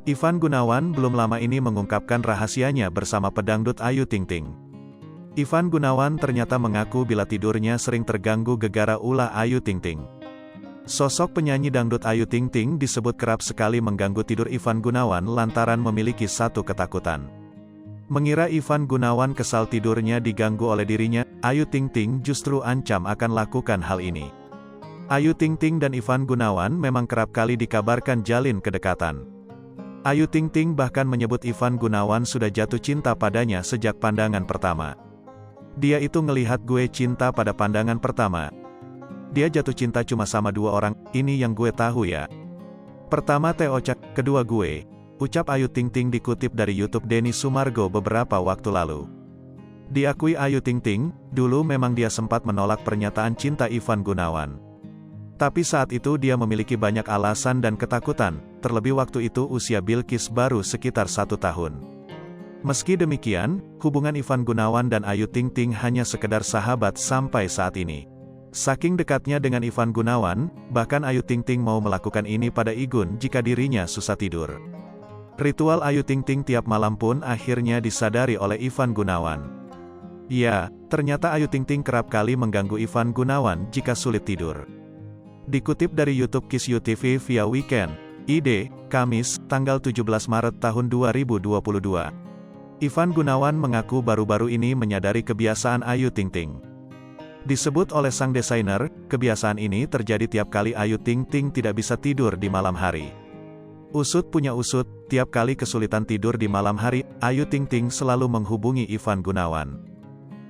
Ivan Gunawan belum lama ini mengungkapkan rahasianya bersama pedangdut Ayu Ting Ting. Ivan Gunawan ternyata mengaku bila tidurnya sering terganggu gegara ulah Ayu Ting Ting. Sosok penyanyi dangdut Ayu Ting Ting disebut kerap sekali mengganggu tidur Ivan Gunawan lantaran memiliki satu ketakutan. Mengira Ivan Gunawan kesal tidurnya diganggu oleh dirinya, Ayu Ting Ting justru ancam akan lakukan hal ini. Ayu Ting Ting dan Ivan Gunawan memang kerap kali dikabarkan jalin kedekatan. Ayu Ting Ting bahkan menyebut Ivan Gunawan sudah jatuh cinta padanya sejak pandangan pertama. Dia itu ngelihat gue cinta pada pandangan pertama. Dia jatuh cinta cuma sama dua orang, ini yang gue tahu ya. Pertama Teh Ocak, kedua gue, ucap Ayu Ting Ting dikutip dari YouTube Denny Sumargo beberapa waktu lalu. Diakui Ayu Ting Ting, dulu memang dia sempat menolak pernyataan cinta Ivan Gunawan. Tapi saat itu dia memiliki banyak alasan dan ketakutan, terlebih waktu itu usia Bilkis baru sekitar 1 tahun. Meski demikian, hubungan Ivan Gunawan dan Ayu Ting Ting hanya sekedar sahabat sampai saat ini. Saking dekatnya dengan Ivan Gunawan, bahkan Ayu Ting Ting mau melakukan ini pada Igun jika dirinya susah tidur. Ritual Ayu Ting Ting tiap malam pun akhirnya disadari oleh Ivan Gunawan. Ya, ternyata Ayu Ting Ting kerap kali mengganggu Ivan Gunawan jika sulit tidur. Dikutip dari YouTube Kiss You TV via Weekend, ID, Kamis, tanggal 17 Maret tahun 2022. Ivan Gunawan mengaku baru-baru ini menyadari kebiasaan Ayu Ting Ting. Disebut oleh sang desainer, kebiasaan ini terjadi tiap kali Ayu Ting Ting tidak bisa tidur di malam hari. Usut punya usut, tiap kali kesulitan tidur di malam hari, Ayu Ting Ting selalu menghubungi Ivan Gunawan.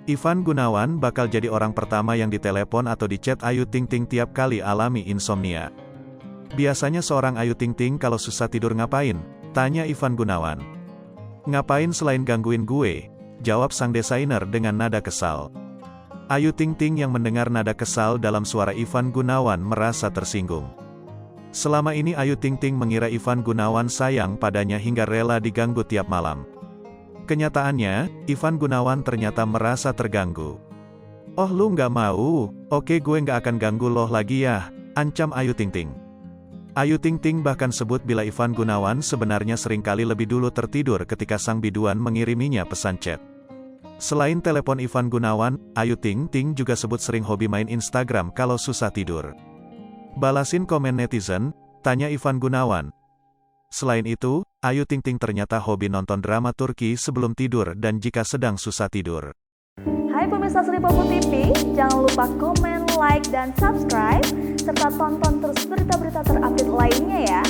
Ivan Gunawan bakal jadi orang pertama yang ditelepon atau di-chat Ayu Ting Ting tiap kali alami insomnia. Biasanya seorang Ayu Ting Ting kalau susah tidur ngapain? Tanya Ivan Gunawan. Ngapain selain gangguin gue? Jawab sang desainer dengan nada kesal. Ayu Ting Ting yang mendengar nada kesal dalam suara Ivan Gunawan merasa tersinggung. Selama ini Ayu Ting Ting mengira Ivan Gunawan sayang padanya hingga rela diganggu tiap malam. Kenyataannya, Ivan Gunawan ternyata merasa terganggu. Oh lu nggak mau? Oke gue nggak akan ganggu lo lagi ya, ancam Ayu Ting Ting. Ayu Ting Ting bahkan sebut bila Ivan Gunawan sebenarnya seringkali lebih dulu tertidur ketika sang biduan mengiriminya pesan chat. Selain telepon Ivan Gunawan, Ayu Ting Ting juga sebut sering hobi main Instagram kalau susah tidur. Balasin komen netizen, tanya Ivan Gunawan. Selain itu, Ayu Ting Ting ternyata hobi nonton drama Turki sebelum tidur dan jika sedang susah tidur. Hai pemirsa Sri Popo TV, jangan lupa komen, like, dan subscribe, serta tonton terus berita-berita terupdate lainnya ya.